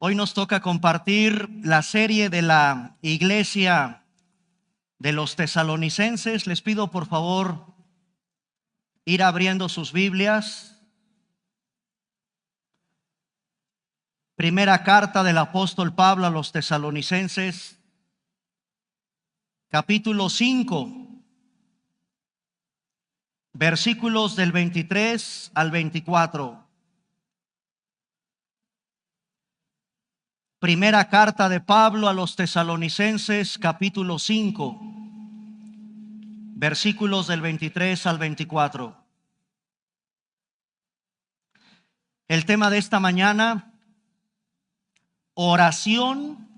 Hoy nos toca compartir la serie de la iglesia de los tesalonicenses. Les pido por favor ir abriendo sus Biblias. Primera carta del apóstol Pablo a los tesalonicenses, capítulo 5, versículos del 23 al 24. Primera carta de Pablo a los tesalonicenses, capítulo 5, versículos del 23 al 24. El tema de esta mañana: oración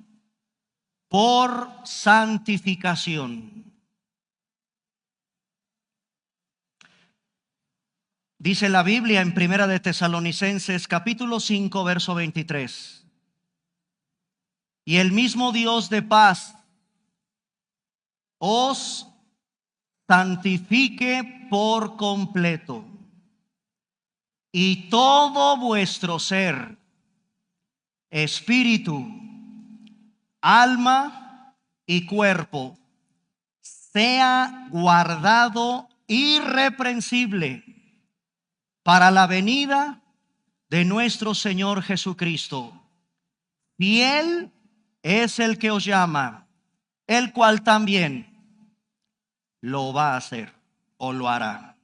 por santificación. Dice la Biblia en Primera de Tesalonicenses, capítulo 5, verso 23. Y el mismo Dios de paz os santifique por completo, y todo vuestro ser, espíritu, alma y cuerpo, sea guardado irreprensible para la venida de nuestro Señor Jesucristo. Fiel es el que os llama, el cual también lo va a hacer o lo hará.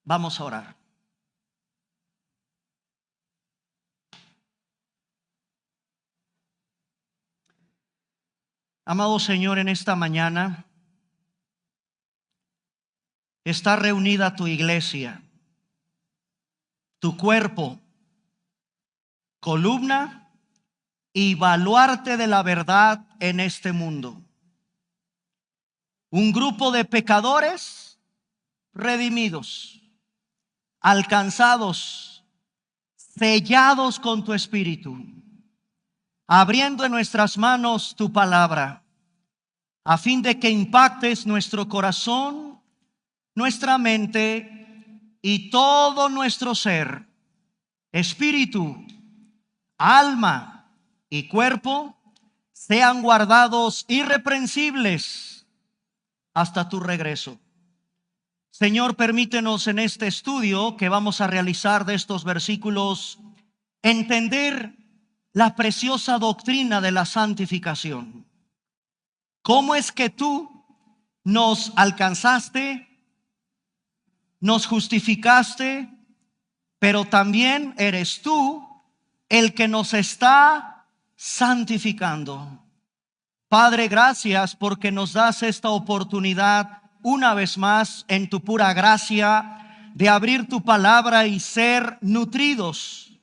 Vamos a orar. Amado Señor, en esta mañana está reunida tu iglesia, tu cuerpo, columna y baluarte de la verdad en este mundo. Un grupo de pecadores redimidos, alcanzados, sellados con tu espíritu, abriendo en nuestras manos tu palabra, a fin de que impactes nuestro corazón, nuestra mente y todo nuestro ser, espíritu, alma y cuerpo, sean guardados irreprensibles hasta tu regreso. Señor, permítenos en este estudio que vamos a realizar de estos versículos entender la preciosa doctrina de la santificación. ¿Cómo es que tú nos alcanzaste, nos justificaste, pero también eres tú el que nos está santificando? Padre, gracias porque nos das esta oportunidad una vez más en tu pura gracia de abrir tu palabra y ser nutridos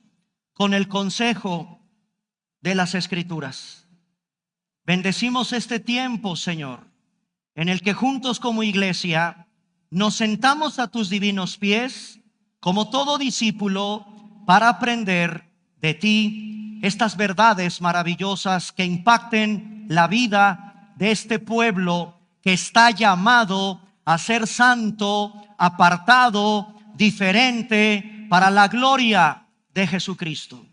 con el consejo de las Escrituras. Bendecimos este tiempo, Señor, en el que juntos como iglesia nos sentamos a tus divinos pies como todo discípulo para aprender de ti estas verdades maravillosas que impacten la vida de este pueblo que está llamado a ser santo, apartado, diferente para la gloria de Jesucristo.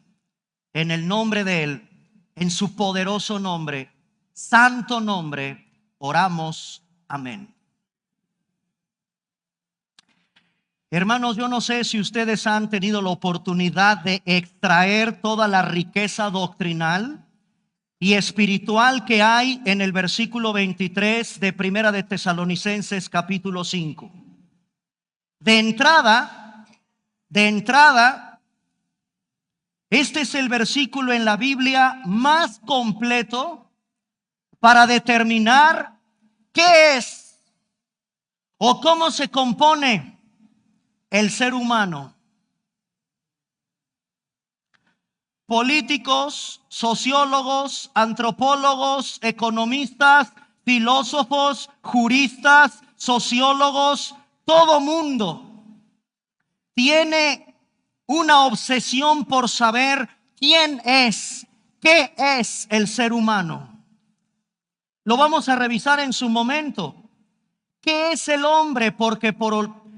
En el nombre de Él, en su poderoso nombre, santo nombre, oramos. Amén. Hermanos, yo no sé si ustedes han tenido la oportunidad de extraer toda la riqueza doctrinal y espiritual que hay en el versículo 23 de Primera de Tesalonicenses capítulo 5. De entrada, este es el versículo en la Biblia más completo para determinar qué es o cómo se compone el ser humano. Políticos, sociólogos, antropólogos, economistas, filósofos, juristas, sociólogos, todo mundo tiene una obsesión por saber quién es, qué es el ser humano. Lo vamos a revisar en su momento. ¿Qué es el hombre? Porque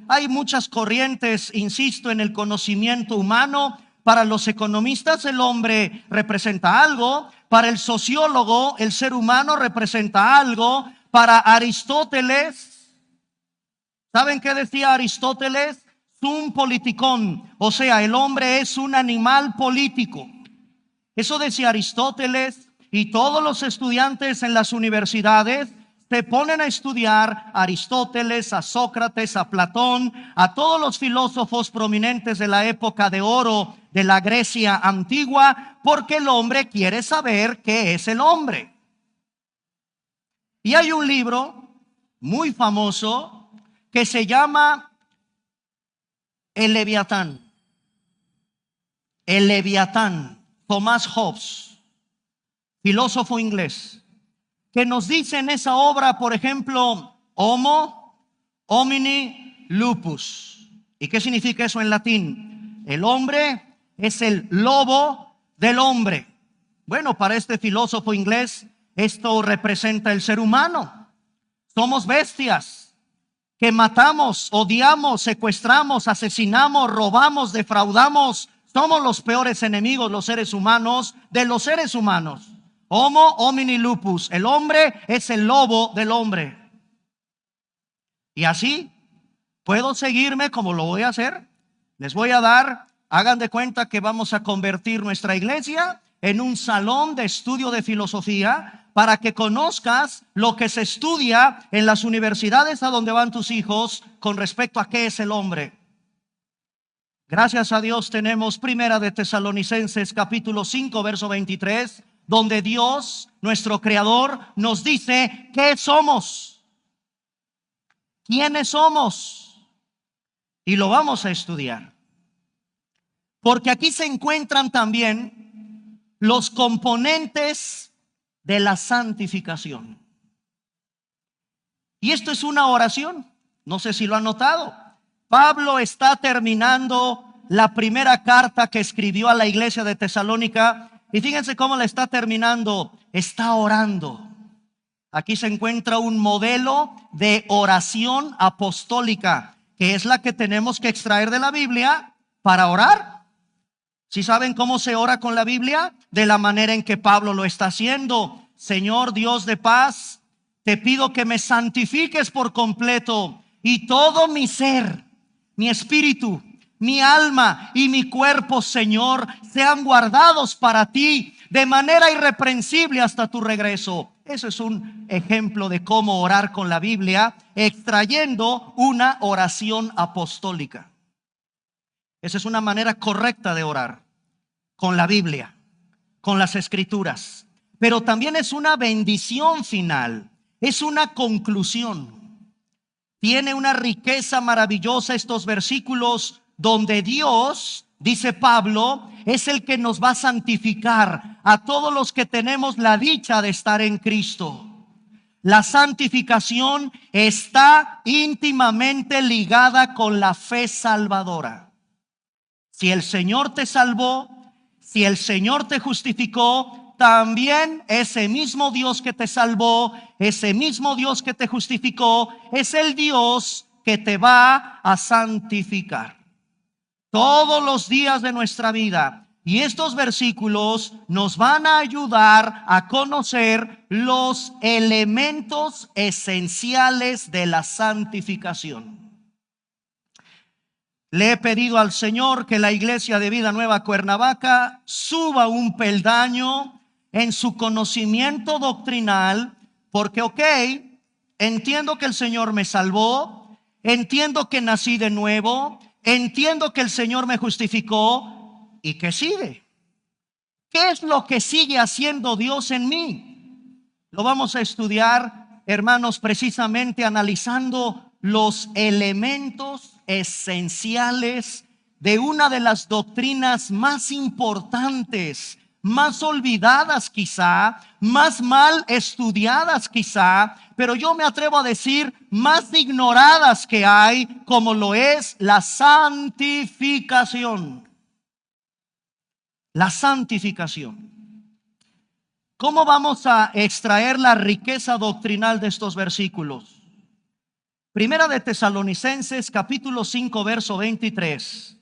hay muchas corrientes, insisto, en el conocimiento humano, Para los economistas el hombre representa algo, para el sociólogo el ser humano representa algo, para Aristóteles, ¿saben qué decía Aristóteles? Sum politikon, o sea, el hombre es un animal político. Eso decía Aristóteles, y todos los estudiantes en las universidades se ponen a estudiar a Aristóteles, a Sócrates, a Platón, a todos los filósofos prominentes de la época de oro de la Grecia antigua, porque el hombre quiere saber qué es el hombre. Y hay un libro muy famoso que se llama El Leviatán. El Leviatán, Thomas Hobbes, filósofo inglés, que nos dice en esa obra, por ejemplo, Homo homini lupus. ¿Y qué significa eso en latín? El hombre es el lobo del hombre. Bueno, para este filósofo inglés, esto representa el ser humano. Somos bestias que matamos, odiamos, secuestramos, asesinamos, robamos, defraudamos. Somos los peores enemigos, los seres humanos, de los seres humanos. Homo homini lupus. El hombre es el lobo del hombre. Y así puedo seguirme como lo voy a hacer. Les voy a dar, hagan de cuenta que vamos a convertir nuestra iglesia en un salón de estudio de filosofía para que conozcas lo que se estudia en las universidades a donde van tus hijos con respecto a qué es el hombre. Gracias a Dios tenemos Primera de Tesalonicenses capítulo 5 verso 23, donde Dios, nuestro Creador, nos dice qué somos, quiénes somos, y lo vamos a estudiar. Porque aquí se encuentran también los componentes de la santificación. Y esto es una oración, no sé si lo han notado. Pablo está terminando la primera carta que escribió a la iglesia de Tesalónica. Y fíjense cómo la está terminando. Está orando. Aquí se encuentra un modelo de oración apostólica, que es la que tenemos que extraer de la Biblia para orar. ¿Sí saben cómo se ora con la Biblia? De la manera en que Pablo lo está haciendo. Señor Dios de paz, te pido que me santifiques por completo y todo mi ser, mi espíritu, mi alma y mi cuerpo, Señor, sean guardados para ti de manera irreprensible hasta tu regreso. Eso es un ejemplo de cómo orar con la Biblia, extrayendo una oración apostólica. Esa es una manera correcta de orar con la Biblia, con las Escrituras. Pero también es una bendición final, es una conclusión. Tiene una riqueza maravillosa estos versículos donde Dios, dice Pablo, es el que nos va a santificar a todos los que tenemos la dicha de estar en Cristo. La santificación está íntimamente ligada con la fe salvadora. Si el Señor te salvó, si el Señor te justificó, también ese mismo Dios que te salvó, ese mismo Dios que te justificó, es el Dios que te va a santificar todos los días de nuestra vida. Y estos versículos nos van a ayudar a conocer los elementos esenciales de la santificación. Le he pedido al Señor que la iglesia de Vida Nueva Cuernavaca suba un peldaño en su conocimiento doctrinal, porque entiendo que el Señor me salvó, entiendo que nací de nuevo, entiendo que el Señor me justificó. ¿Y qué sigue? ¿Qué es lo que sigue haciendo Dios en mí? Lo vamos a estudiar, hermanos, precisamente analizando los elementos esenciales de una de las doctrinas más importantes, más olvidadas quizá, más mal estudiadas quizá, pero yo me atrevo a decir más ignoradas que hay, como lo es la santificación. La santificación. ¿Cómo vamos a extraer la riqueza doctrinal de estos versículos? Primera de Tesalonicenses capítulo 5 verso 23.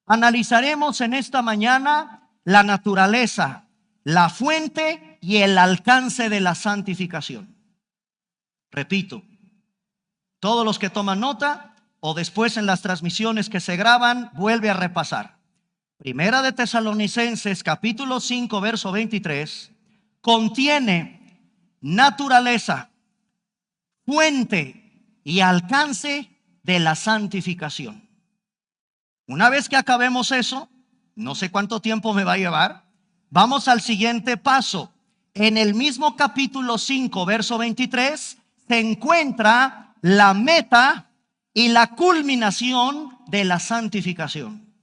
analizaremos en esta mañana la naturaleza, la fuente y el alcance de la santificación. Repito, todos los que toman nota o después en las transmisiones que se graban, vuelve a repasar. Primera de Tesalonicenses capítulo 5 verso 23 contiene naturaleza, fuente y alcance de la santificación. Una vez que acabemos eso, no sé cuánto tiempo me va a llevar, vamos al siguiente paso. En el mismo capítulo 5 verso 23 se encuentra la meta y la culminación de la santificación.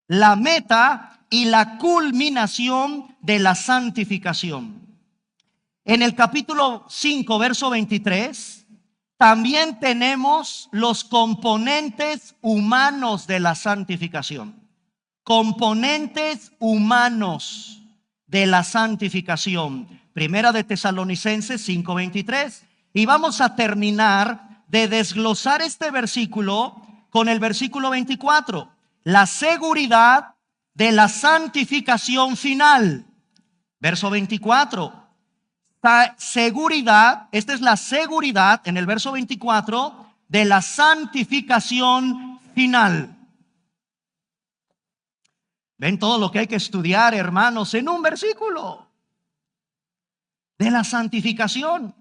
La meta y la culminación de la santificación. En el capítulo 5, verso 23, también tenemos los componentes humanos de la santificación. Componentes humanos de la santificación. Primera de Tesalonicenses 5:23. Y vamos a terminar de desglosar este versículo con el versículo 24. La seguridad de la santificación final. Verso 24. Seguridad, esta es la seguridad en el verso 24 de la santificación final. Ven todo lo que hay que estudiar, hermanos, en un versículo de la santificación.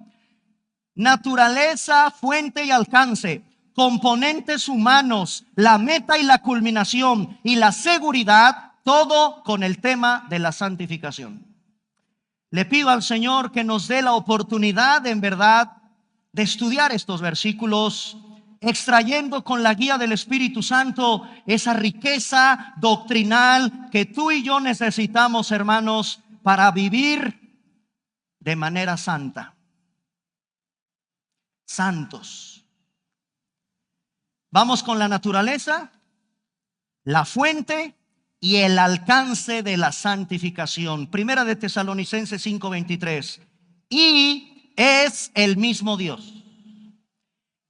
Naturaleza, fuente y alcance, componentes humanos, la meta y la culminación y la seguridad, todo con el tema de la santificación. Le pido al Señor que nos dé la oportunidad en verdad de estudiar estos versículos, extrayendo con la guía del Espíritu Santo esa riqueza doctrinal que tú y yo necesitamos, hermanos, para vivir de manera santa. Santos. Vamos con la naturaleza, la fuente y el alcance de la santificación. Primera de Tesalonicenses 5:23. Y es el mismo Dios.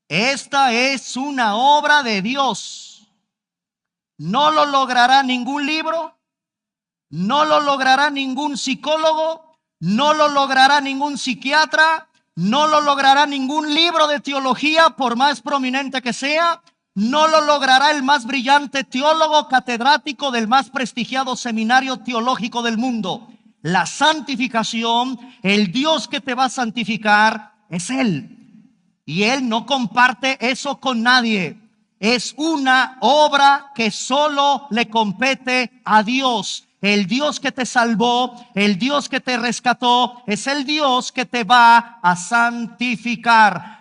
Esta es una obra de Dios. No lo logrará ningún libro, no lo logrará ningún psicólogo, no lo logrará ningún psiquiatra, no lo logrará ningún libro de teología, por más prominente que sea. No lo logrará el más brillante teólogo catedrático del más prestigiado seminario teológico del mundo. La santificación, el Dios que te va a santificar es Él. Y Él no comparte eso con nadie. Es una obra que solo le compete a Dios. El Dios que te salvó, el Dios que te rescató, es el Dios que te va a santificar.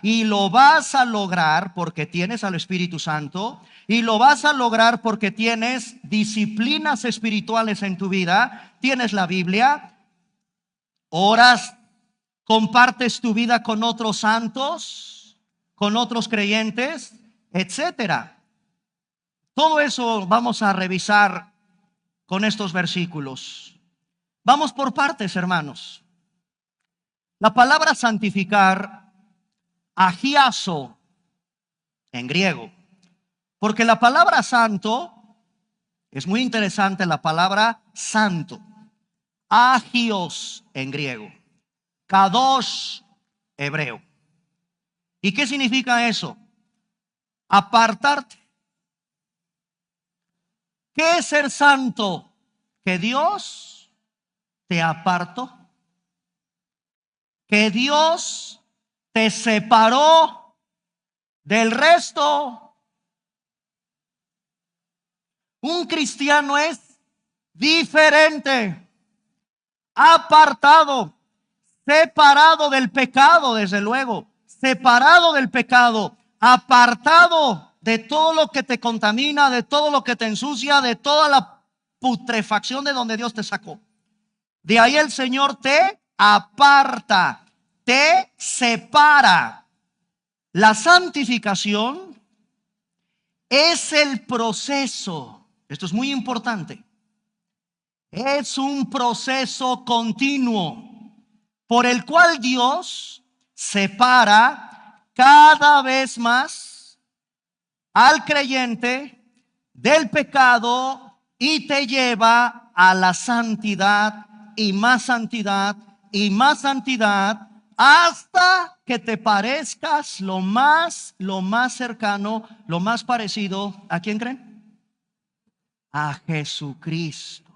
Y lo vas a lograr porque tienes al Espíritu Santo, y lo vas a lograr porque tienes disciplinas espirituales en tu vida, tienes la Biblia, oras, compartes tu vida con otros santos, con otros creyentes, etcétera. Todo eso vamos a revisar con estos versículos. Vamos por partes, hermanos. La palabra santificar, agiazo en griego, porque la palabra santo es muy interesante, la palabra santo, agios en griego, kadosh hebreo. ¿Y qué significa eso? Apartarte. ¿Qué es ser santo? Que Dios te apartó. Que Dios te separó del resto. Un cristiano es diferente, apartado, separado del pecado, desde luego, separado del pecado, apartado de todo lo que te contamina, de todo lo que te ensucia, de toda la putrefacción de donde Dios te sacó. De ahí el Señor te aparta, te separa. La santificación es el proceso, esto es muy importante, es un proceso continuo por el cual Dios separa cada vez más al creyente del pecado y te lleva a la santidad y más santidad y más santidad hasta que te parezcas lo más cercano, lo más parecido. ¿A quién creen? A Jesucristo.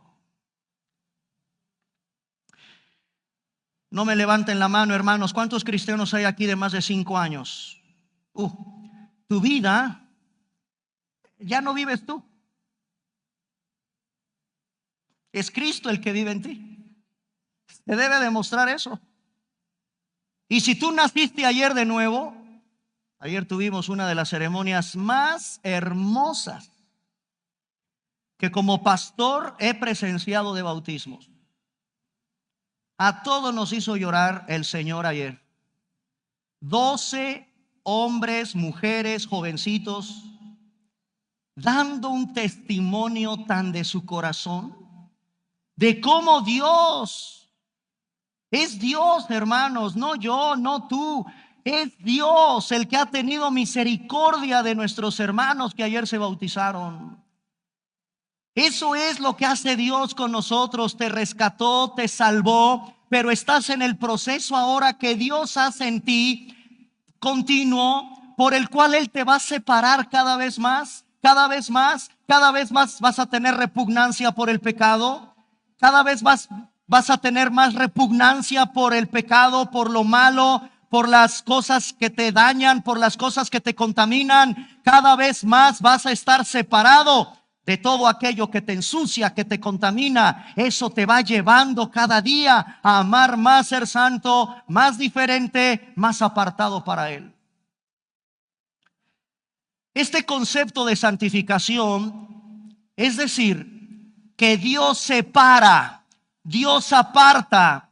No me levanten la mano, hermanos. ¿Cuántos cristianos hay aquí de más de 5 años? Tu vida ya no vives tú. Es Cristo el que vive en ti. Te debe demostrar eso. Y si tú naciste ayer de nuevo, ayer tuvimos una de las ceremonias más hermosas que como pastor he presenciado de bautismos. A todos nos hizo llorar el Señor ayer. 12 hombres, mujeres, jovencitos, dando un testimonio tan de su corazón, de cómo Dios es Dios, hermanos, no yo, no tú. Es Dios el que ha tenido misericordia de nuestros hermanos que ayer se bautizaron. Eso es lo que hace Dios con nosotros. Te rescató, te salvó, pero estás en el proceso ahora que Dios hace en ti continuo, por el cual Él te va a separar cada vez más, cada vez más, cada vez más vas a tener repugnancia por el pecado, cada vez más vas a tener más repugnancia por el pecado, por lo malo, por las cosas que te dañan, por las cosas que te contaminan. Cada vez más vas a estar separado de todo aquello que te ensucia, que te contamina. Eso te va llevando cada día a amar más, ser santo, más diferente, más apartado para Él. Este concepto de santificación, es decir, que Dios separa, Dios aparta,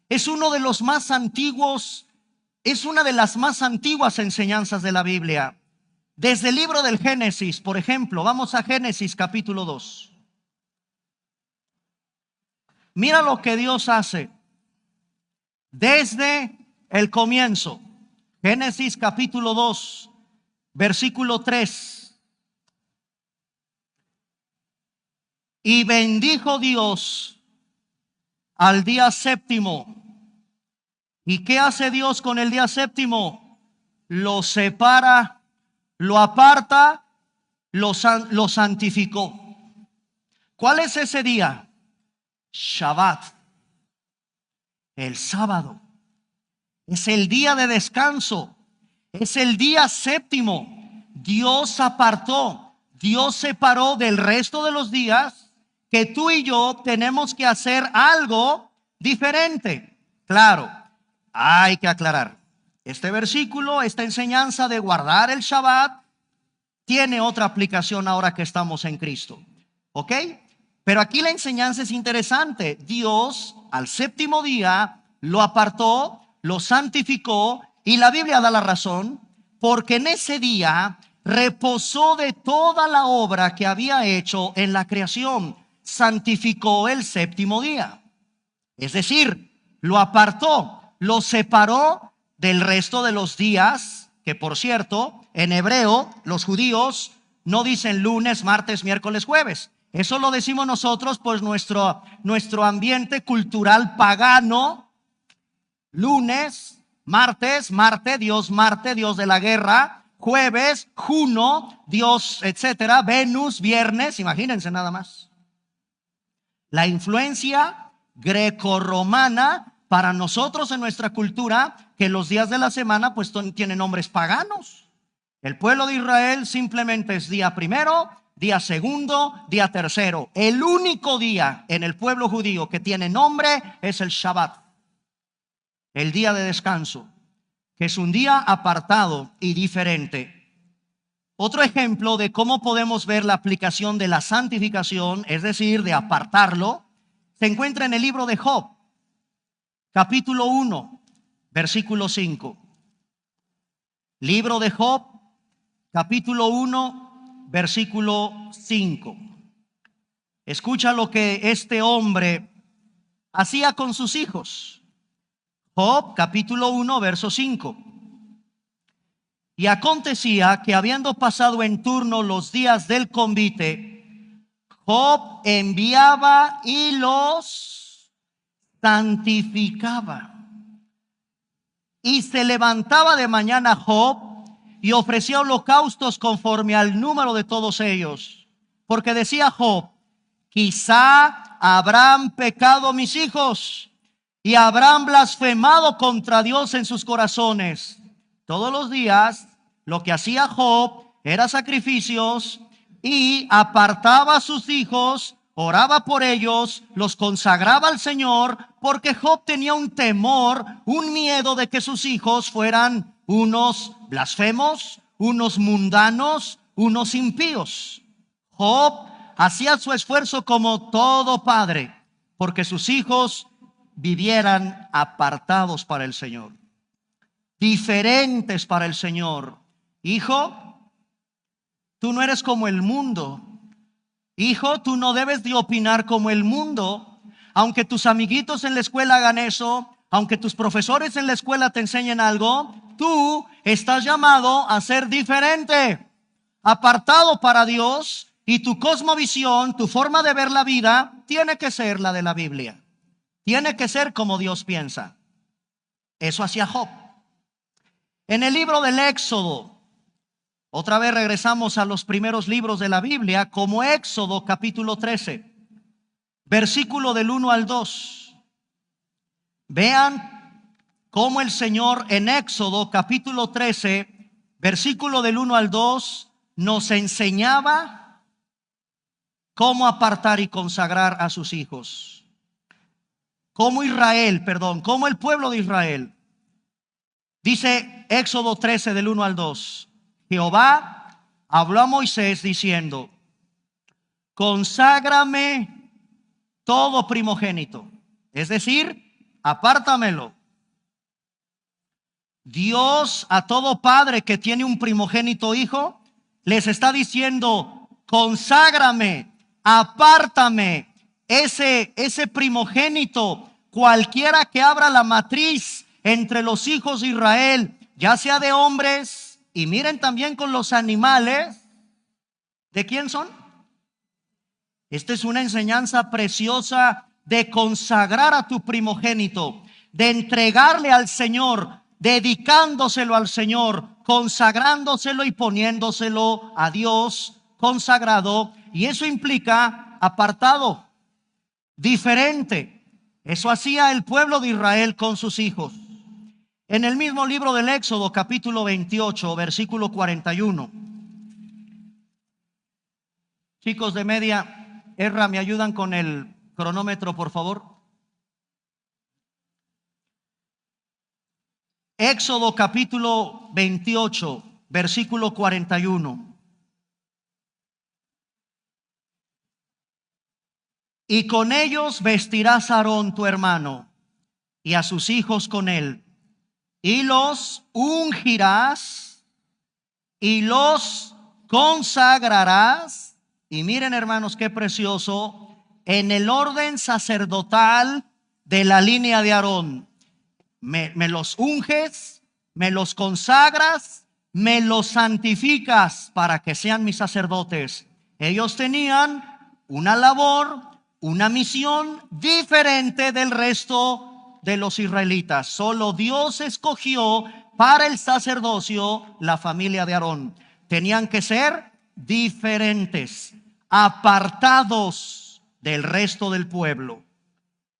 es uno de los más antiguos, es una de las más antiguas enseñanzas de la Biblia. Desde el libro del Génesis, por ejemplo, vamos a Génesis capítulo 2. Mira lo que Dios hace desde el comienzo. Génesis capítulo 2, versículo 3. Y bendijo Dios al día séptimo. ¿Y qué hace Dios con el día séptimo? Lo separa, lo aparta, lo santificó. ¿Cuál es ese día? Shabbat, el sábado. Es el día de descanso. Es el día séptimo. Dios apartó, Dios separó del resto de los días que tú y yo tenemos que hacer algo diferente. Claro, hay que aclarar. Este versículo, esta enseñanza de guardar el Shabbat tiene otra aplicación ahora que estamos en Cristo. ¿Ok? Pero aquí la enseñanza es interesante. Dios al séptimo día lo apartó, lo santificó, y la Biblia da la razón, porque en ese día reposó de toda la obra que había hecho en la creación. Santificó el séptimo día. Es decir, lo apartó, lo separó del resto de los días, que por cierto, en hebreo, los judíos no dicen lunes, martes, miércoles, jueves. Eso lo decimos nosotros, pues nuestro ambiente cultural pagano. Lunes, martes, Marte, Dios de la guerra. Jueves, Juno, Dios, etcétera. Venus, viernes, imagínense nada más. La influencia grecorromana para nosotros en nuestra cultura, que los días de la semana pues tienen nombres paganos. El pueblo de Israel simplemente es día primero, día segundo, día tercero. El único día en el pueblo judío que tiene nombre es el Shabbat, el día de descanso, que es un día apartado y diferente. Otro ejemplo de cómo podemos ver la aplicación de la santificación, es decir, de apartarlo, se encuentra en el libro de Job, capítulo 1, versículo 5. Libro de Job, capítulo 1, versículo 5. Escucha lo que este hombre hacía con sus hijos. Job, capítulo 1, verso 5. Y acontecía que habiendo pasado en turno los días del convite, Job enviaba y los santificaba. Y se levantaba de mañana Job y ofrecía holocaustos conforme al número de todos ellos. Porque decía Job: quizá habrán pecado mis hijos y habrán blasfemado contra Dios en sus corazones. Todos los días lo que hacía Job era sacrificios y apartaba a sus hijos, oraba por ellos, los consagraba al Señor, porque Job tenía un temor, un miedo de que sus hijos fueran unos blasfemos, unos mundanos, unos impíos. Job hacía su esfuerzo como todo padre, porque sus hijos vivieran apartados para el Señor, diferentes para el Señor. Hijo, tú no eres como el mundo. Hijo, tú no debes de opinar como el mundo. Aunque tus amiguitos en la escuela hagan eso, aunque tus profesores en la escuela te enseñen algo, tú estás llamado a ser diferente, apartado para Dios, y tu cosmovisión, tu forma de ver la vida, tiene que ser la de la Biblia. Tiene que ser como Dios piensa. Eso hacía Job. En el libro del Éxodo, otra vez regresamos a los primeros libros de la Biblia, como Éxodo capítulo 13, versículo del 1 al 2. Vean cómo el Señor en Éxodo capítulo 13, versículo del 1 al 2, nos enseñaba cómo apartar y consagrar a sus hijos. Como el pueblo de Israel. Dice Éxodo 13 del 1 al 2. Jehová habló a Moisés diciendo: conságrame todo primogénito, es decir, apártamelo. Dios a todo padre que tiene un primogénito hijo les está diciendo: conságrame, apártame ese primogénito, cualquiera que abra la matriz entre los hijos de Israel, ya sea de hombres. Y miren también con los animales, ¿de quién son? Esta es una enseñanza preciosa de consagrar a tu primogénito, de entregarle al Señor, dedicándoselo al Señor, consagrándoselo y poniéndoselo a Dios consagrado. Y eso implica apartado, diferente. Eso hacía el pueblo de Israel con sus hijos. En el mismo libro del Éxodo, capítulo 28, versículo 41. Chicos de media, Erra, ¿me ayudan con el cronómetro, por favor? Éxodo, capítulo 28, versículo 41. Y con ellos vestirás a Aarón tu hermano y a sus hijos con él, y los ungirás y los consagrarás. Y miren, hermanos, qué precioso, en el orden sacerdotal de la línea de Aarón. Me los unges, me los consagras, me los santificas para que sean mis sacerdotes. Ellos tenían una labor, una misión diferente del resto de los israelitas. Solo Dios escogió para el sacerdocio la familia de Aarón. Tenían que ser diferentes, apartados del resto del pueblo.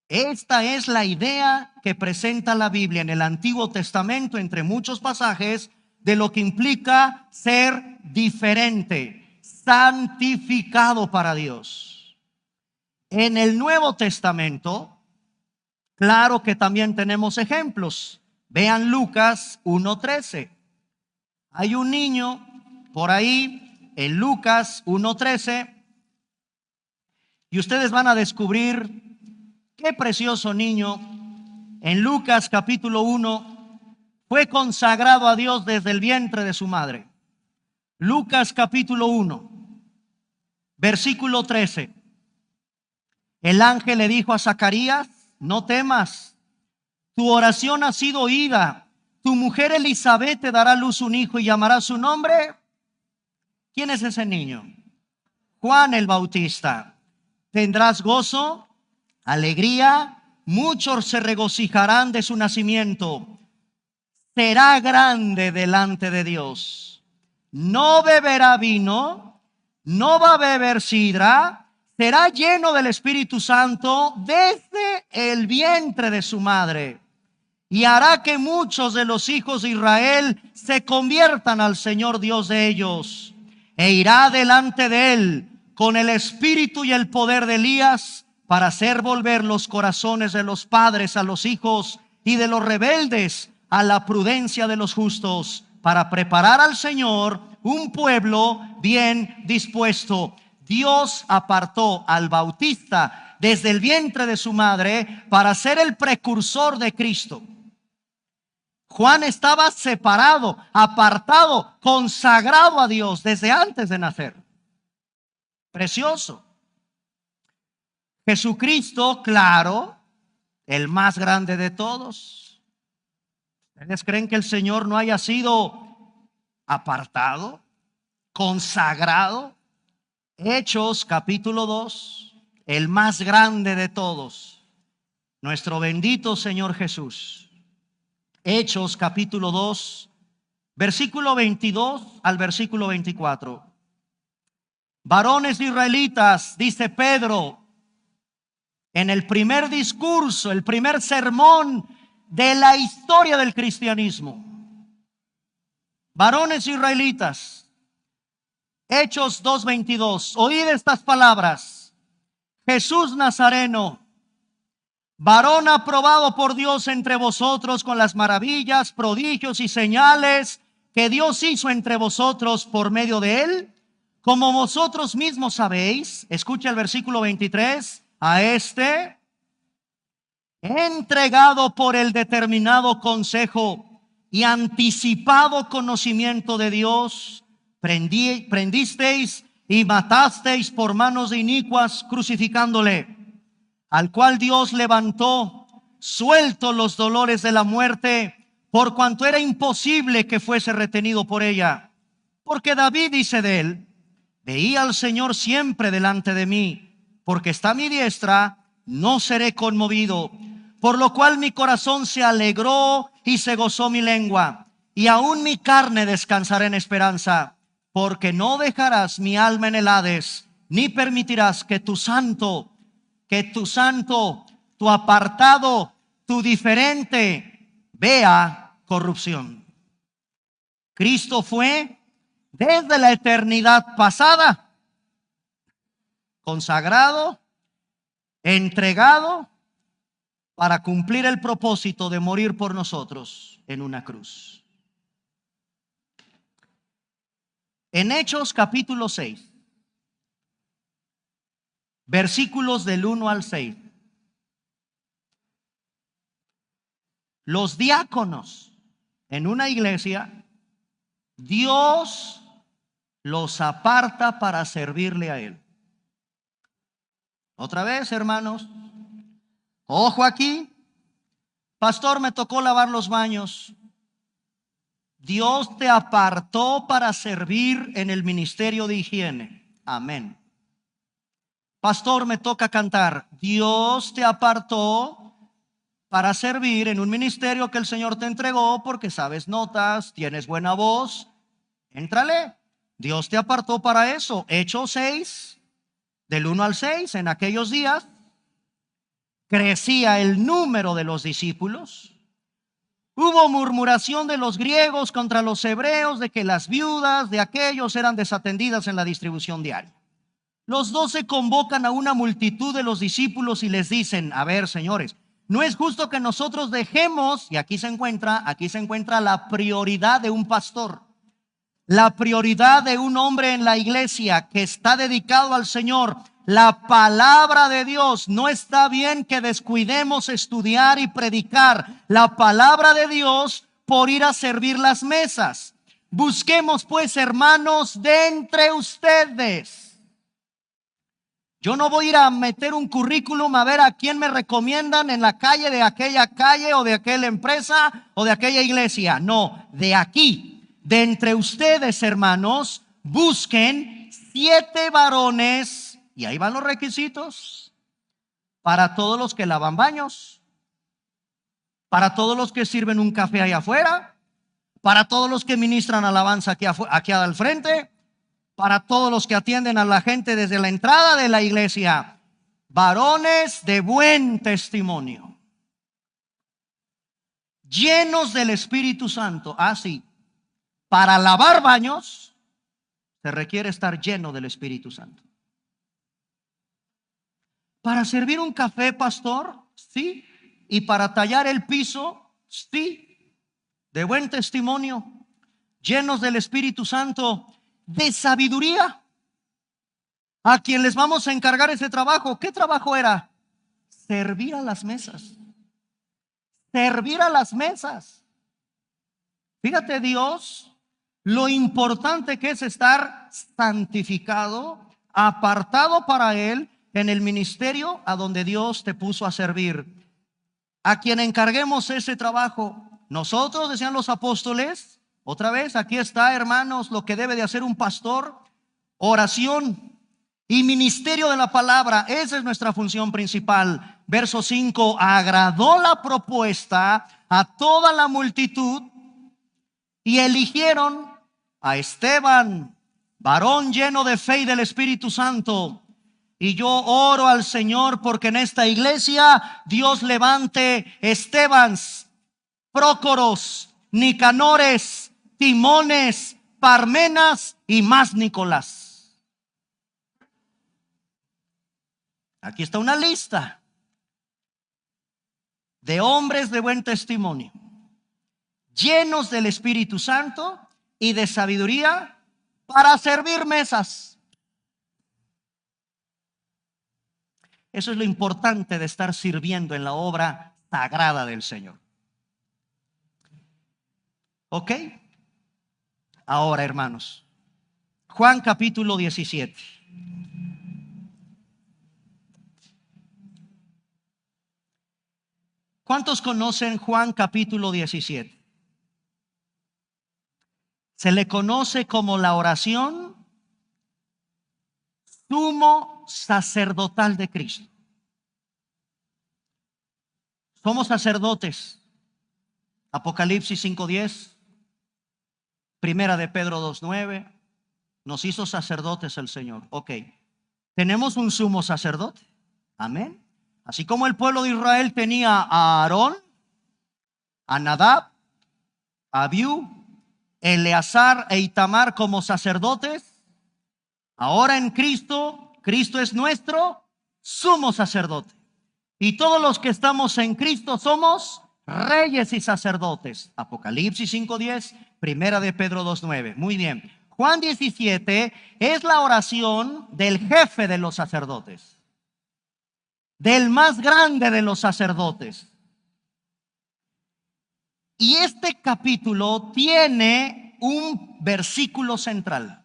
Esta es la idea que presenta la Biblia en el Antiguo Testamento, entre muchos pasajes, de lo que implica ser diferente, santificado para Dios. En el Nuevo Testamento, claro que también tenemos ejemplos. Vean Lucas 1:13. Hay un niño por ahí en Lucas 1:13 y ustedes van a descubrir qué precioso niño. En Lucas capítulo 1 fue consagrado a Dios desde el vientre de su madre. Lucas capítulo 1, versículo 13. El ángel le dijo a Zacarías: no temas, tu oración ha sido oída. Tu mujer Elizabeth te dará a luz un hijo y llamará su nombre. ¿Quién es ese niño? Juan el Bautista. tendrás gozo, alegría, muchos se regocijarán de su nacimiento. Será grande delante de Dios. No beberá vino, no va a beber sidra, será lleno del Espíritu Santo desde el vientre de su madre. Y hará que muchos de los hijos de Israel se conviertan al Señor Dios de ellos. E irá delante de él con el espíritu y el poder de Elías para hacer volver los corazones de los padres a los hijos y de los rebeldes a la prudencia de los justos, para preparar al Señor un pueblo bien dispuesto. Dios apartó al Bautista desde el vientre de su madre para ser el precursor de Cristo. Juan estaba separado, apartado, consagrado a Dios desde antes de nacer. Precioso. Jesucristo, claro, el más grande de todos. ¿Ustedes creen que el Señor no haya sido apartado, consagrado? Hechos capítulo 2, el más grande de todos, nuestro bendito Señor Jesús. Hechos capítulo 2, versículo 22 al versículo 24. Varones israelitas, dice Pedro, en el primer discurso, el primer sermón de la historia del cristianismo. Varones israelitas, Hechos 2:22, oíd estas palabras: Jesús Nazareno, varón aprobado por Dios entre vosotros con las maravillas, prodigios y señales que Dios hizo entre vosotros por medio de él, como vosotros mismos sabéis. Escucha el versículo 23, a este, entregado por el determinado consejo y anticipado conocimiento de Dios, prendisteis y matasteis por manos de inicuas, crucificándole, al cual Dios levantó, suelto los dolores de la muerte, por cuanto era imposible que fuese retenido por ella. Porque David dice de él: veía al Señor siempre delante de mí, porque está a mi diestra, no seré conmovido. Por lo cual mi corazón se alegró y se gozó mi lengua, y aún mi carne descansará en esperanza, porque no dejarás mi alma en el Hades, ni permitirás que tu santo, tu apartado, tu diferente, vea corrupción. Cristo fue desde la eternidad pasada consagrado, entregado para cumplir el propósito de morir por nosotros en una cruz. En Hechos capítulo 6, versículos del 1 al 6. Los diáconos en una iglesia, Dios los aparta para servirle a él. Otra vez, hermanos, ojo aquí. Pastor, me tocó lavar los baños. Dios te apartó para servir en el ministerio de higiene. Amén. Pastor, me toca cantar. Dios te apartó para servir en un ministerio que el Señor te entregó porque sabes notas, tienes buena voz. Éntrale. Dios te apartó para eso. Hechos 6, del 1 al 6, en aquellos días crecía el número de los discípulos. Hubo murmuración de los griegos contra los hebreos de que las viudas de aquellos eran desatendidas en la distribución diaria. Los 12 convocan a una multitud de los discípulos y les dicen: a ver, señores, no es justo que nosotros dejemos, y aquí se encuentra la prioridad de un pastor, la prioridad de un hombre en la iglesia que está dedicado al Señor, la palabra de Dios. No está bien que descuidemos estudiar y predicar la palabra de Dios por ir a servir las mesas. Busquemos pues, hermanos, de entre ustedes. Yo no voy a ir a meter un currículum a ver a quién me recomiendan en la calle, de aquella calle o de aquella empresa o de aquella iglesia. No, de aquí, de entre ustedes, hermanos, busquen 7 varones Y ahí van los requisitos para todos los que lavan baños, para todos los que sirven un café allá afuera, para todos los que ministran alabanza aquí al frente, para todos los que atienden a la gente desde la entrada de la iglesia. Varones de buen testimonio, llenos del Espíritu Santo. Así, para lavar baños se requiere estar lleno del Espíritu Santo. Para servir un café, pastor, sí. Y para tallar el piso, sí. De buen testimonio, llenos del Espíritu Santo, de sabiduría. A quien les vamos a encargar ese trabajo, ¿qué trabajo era? Servir a las mesas. Servir a las mesas. Fíjate, Dios, lo importante que es estar santificado, apartado para Él en el ministerio a donde Dios te puso a servir. A quien encarguemos ese trabajo, nosotros, decían los apóstoles, otra vez, aquí está, hermanos, lo que debe de hacer un pastor: oración y ministerio de la palabra. Esa es nuestra función principal. Verso 5: agradó la propuesta a toda la multitud y eligieron a Esteban, varón lleno de fe y del Espíritu Santo. Y yo oro al Señor porque en esta iglesia Dios levante Estebans, Prócoros, Nicanores, Timones, Parmenas y más Nicolás. Aquí está una lista de hombres de buen testimonio, llenos del Espíritu Santo y de sabiduría para servir mesas. Eso es lo importante de estar sirviendo en la obra sagrada del Señor. ¿Ok? Ahora, hermanos, Juan capítulo 17. ¿Cuántos conocen Juan capítulo 17? Se le conoce como la oración sumo sacerdotal de Cristo. Somos sacerdotes. Apocalipsis 5:10, Primera de Pedro 2:9, nos hizo sacerdotes el Señor. Ok, tenemos un sumo sacerdote. Amén. Así como el pueblo de Israel tenía a Aarón, a Nadab, a Abiú, Eleazar e Itamar como sacerdotes, ahora en Cristo, Cristo es nuestro sumo sacerdote. Y todos los que estamos en Cristo somos reyes y sacerdotes. Apocalipsis 5:10, Primera de Pedro 2:9. Muy bien. Juan 17 es la oración del jefe de los sacerdotes, del más grande de los sacerdotes. Y este capítulo tiene un versículo central.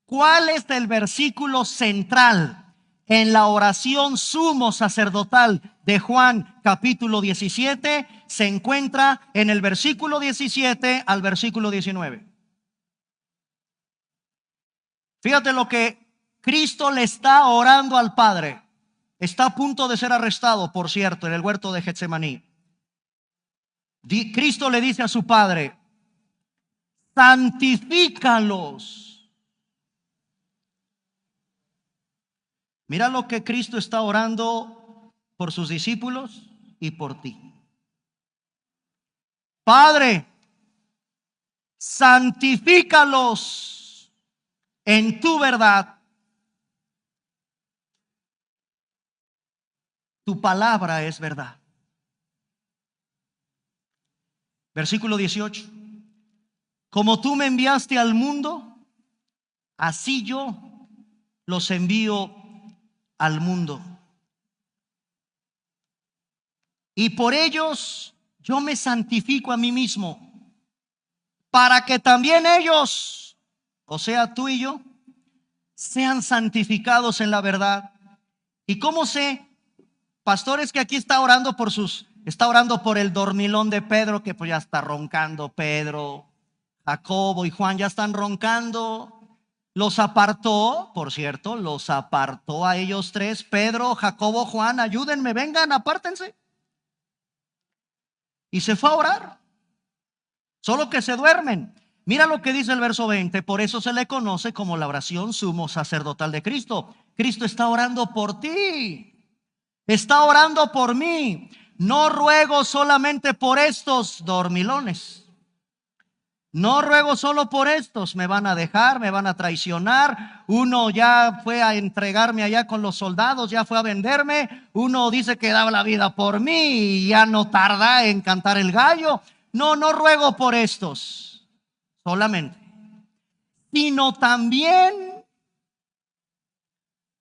¿Cuál es el versículo central en la oración sumo sacerdotal de Juan capítulo 17? Se encuentra en el versículo 17 al versículo 19. Fíjate lo que Cristo le está orando al Padre. Está a punto de ser arrestado, por cierto, en el huerto de Getsemaní. Cristo le dice a su Padre: santifícalos. Mira lo que Cristo está orando por sus discípulos y por ti. Padre, santifícalos en tu verdad. Tu palabra es verdad. Versículo 18. Como tú me enviaste al mundo, así yo los envío al mundo. Y por ellos yo me santifico a mí mismo, para que también ellos, o sea, tú y yo, sean santificados en la verdad. ¿Y cómo sé? Pastores, que aquí está orando por el dormilón de Pedro, que pues ya está roncando. Pedro, Jacobo y Juan ya están roncando. Los apartó, por cierto, los apartó a ellos tres: Pedro, Jacobo, Juan, ayúdenme, vengan, apártense. Y se fue a orar. Solo que se duermen. Mira lo que dice el verso 20: por eso se le conoce como la oración sumo sacerdotal de Cristo. Cristo está orando por ti, está orando por mí. No ruego solamente por estos dormilones. No ruego solo por estos, me van a dejar, me van a traicionar. Uno ya fue a entregarme allá con los soldados, ya fue a venderme. Uno dice que daba la vida por mí y ya no tarda en cantar el gallo. No, no ruego por estos solamente, sino también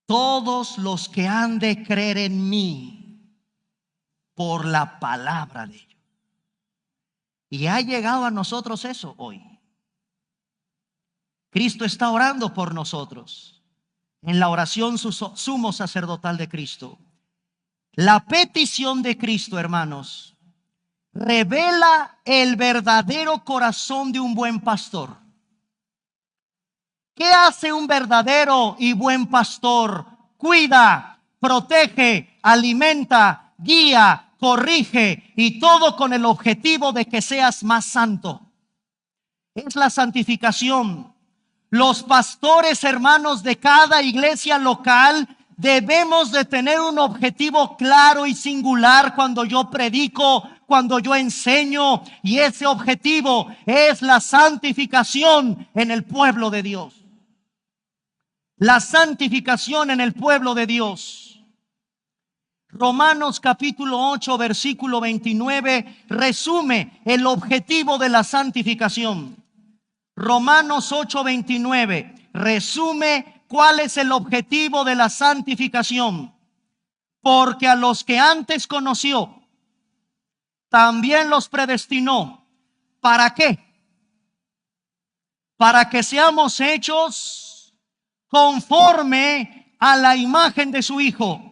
todos los que han de creer en mí por la palabra de ellos. Y ha llegado a nosotros eso hoy. Cristo está orando por nosotros en la oración sumo sacerdotal de Cristo. La petición de Cristo, hermanos, revela el verdadero corazón de un buen pastor. ¿Qué hace un verdadero y buen pastor? Cuida, protege, alimenta, guía, corrige, y todo con el objetivo de que seas más santo. Es la santificación. Los pastores, hermanos, de cada iglesia local debemos de tener un objetivo claro y singular cuando yo predico, cuando yo enseño, y ese objetivo es la santificación en el pueblo de Dios. La santificación en el pueblo de Dios. Romanos capítulo 8 versículo 29 resume el objetivo de la santificación. Romanos 8:29 resume cuál es el objetivo de la santificación. Porque a los que antes conoció, también los predestinó. ¿Para qué? Para que seamos hechos conforme a la imagen de su Hijo,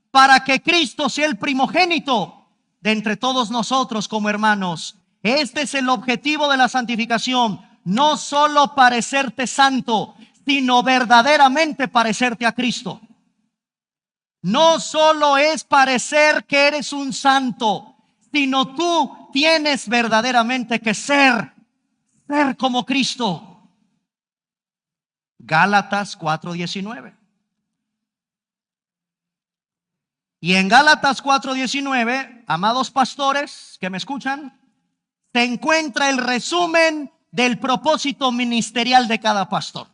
para que Cristo sea el primogénito de entre todos nosotros como hermanos. Este es el objetivo de la santificación. No solo parecerte santo, sino verdaderamente parecerte a Cristo. No solo es parecer que eres un santo, sino tú tienes verdaderamente que ser como Cristo. Gálatas 4:19. Y en Gálatas 4:19, amados pastores que me escuchan, se encuentra el resumen del propósito ministerial de cada pastor.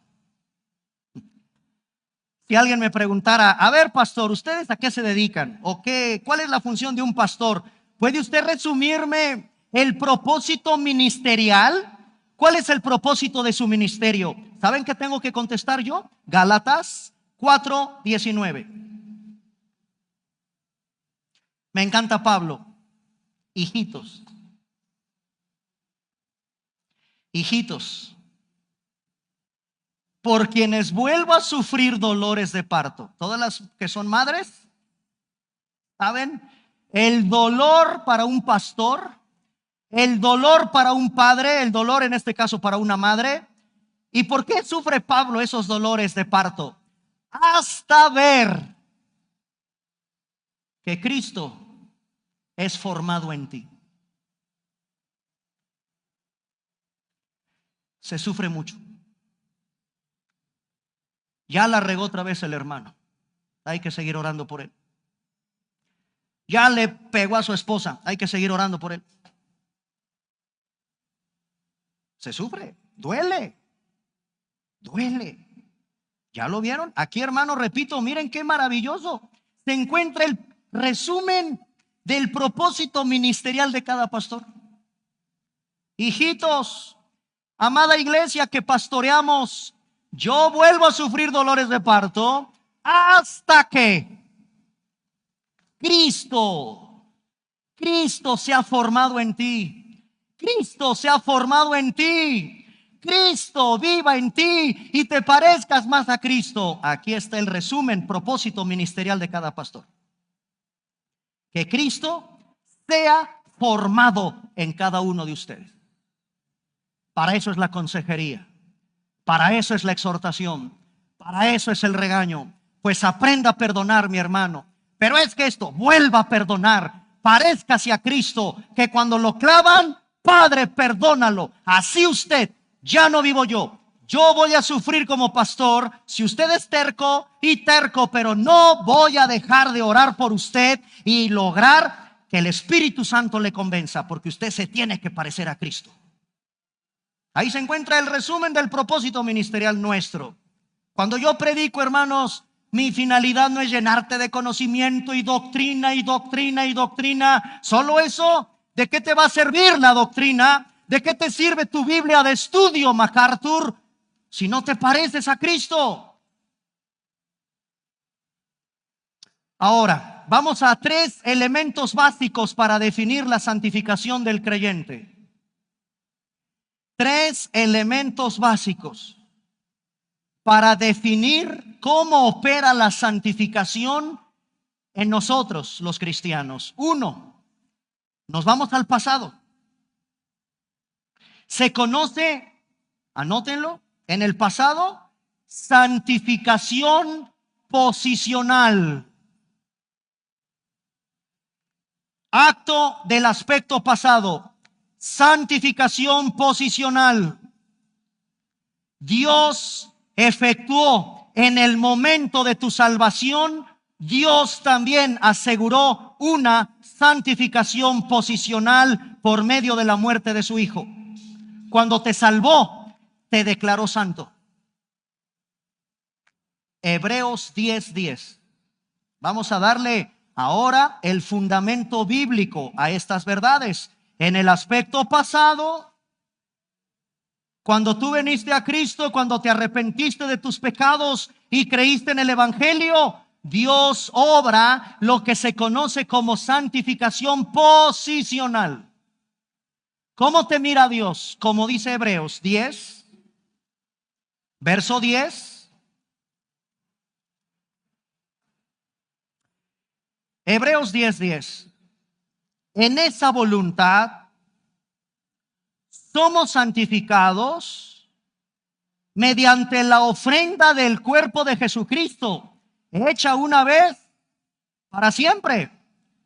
Si alguien me preguntara: a ver, pastor, ¿ustedes a qué se dedican? ¿O qué? ¿Cuál es la función de un pastor? ¿Puede usted resumirme el propósito ministerial? ¿Cuál es el propósito de su ministerio? ¿Saben qué tengo que contestar yo? Gálatas 4:19. Me encanta Pablo. Hijitos, por quienes vuelvo a sufrir dolores de parto. Todas las que son madres, ¿saben? El dolor para un pastor, el dolor para un padre, el dolor en este caso para una madre. ¿Y por qué sufre Pablo esos dolores de parto? Hasta ver que Cristo es formado en ti. Se sufre mucho. Ya la regó otra vez el hermano. Hay que seguir orando por él. Ya le pegó a su esposa. Hay que seguir orando por él. Se sufre, duele. ¿Ya lo vieron? Aquí, hermano, repito, miren qué maravilloso. Se encuentra el resumen del propósito ministerial de cada pastor. Hijitos, amada iglesia que pastoreamos, yo vuelvo a sufrir dolores de parto hasta que Cristo se ha formado en ti. Cristo se ha formado en ti. Cristo viva en ti y te parezcas más a Cristo. Aquí está el resumen, propósito ministerial de cada pastor. Que Cristo sea formado en cada uno de ustedes. Para eso es la consejería. Para eso es la exhortación, para eso es el regaño. Pues aprenda a perdonar, mi hermano. Pero es que esto, vuelva a perdonar. Parezcase a Cristo, que cuando lo clavan, Padre, perdónalo. Así usted, ya no vivo yo. Yo voy a sufrir como pastor si usted es terco y terco, pero no voy a dejar de orar por usted y lograr que el Espíritu Santo le convenza, porque usted se tiene que parecer a Cristo. Ahí se encuentra el resumen del propósito ministerial nuestro. Cuando yo predico, hermanos, mi finalidad no es llenarte de conocimiento y doctrina y doctrina y doctrina. Solo eso. ¿De qué te va a servir la doctrina? ¿De qué te sirve tu Biblia de estudio, MacArthur, si no te pareces a Cristo? Ahora, vamos a 3 elementos básicos para definir la santificación del creyente. 3 elementos básicos para definir cómo opera la santificación en nosotros, los cristianos. 1, nos vamos al pasado. Se conoce, anótenlo, en el pasado, santificación posicional. Acto del aspecto pasado, santificación posicional. Dios efectuó en el momento de tu salvación, Dios también aseguró una santificación posicional por medio de la muerte de su Hijo. Cuando te salvó, te declaró santo. Hebreos 10:10. Vamos a darle ahora el fundamento bíblico a estas verdades. En el aspecto pasado, cuando tú viniste a Cristo, cuando te arrepentiste de tus pecados y creíste en el Evangelio, Dios obra lo que se conoce como santificación posicional. ¿Cómo te mira Dios? Como dice Hebreos 10, verso 10. Hebreos 10:10. En esa voluntad somos santificados mediante la ofrenda del cuerpo de Jesucristo, hecha una vez para siempre.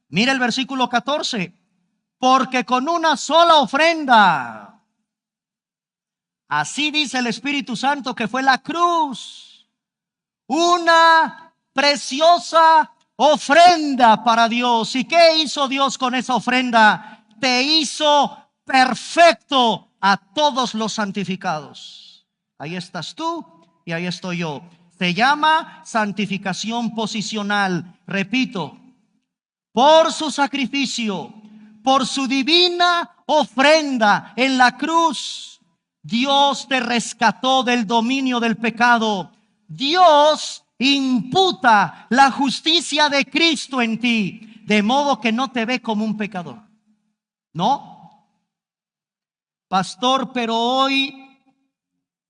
Mira el versículo 14. Porque con una sola ofrenda, así dice el Espíritu Santo, que fue la cruz, una preciosa ofrenda para Dios. ¿Y qué hizo Dios con esa ofrenda? Te hizo perfecto a todos los santificados. Ahí estás tú y ahí estoy yo. Se llama santificación posicional. Repito, por su sacrificio, por su divina ofrenda en la cruz, Dios te rescató del dominio del pecado. Dios imputa la justicia de Cristo en ti, de modo que no te ve como un pecador. No, pastor, pero hoy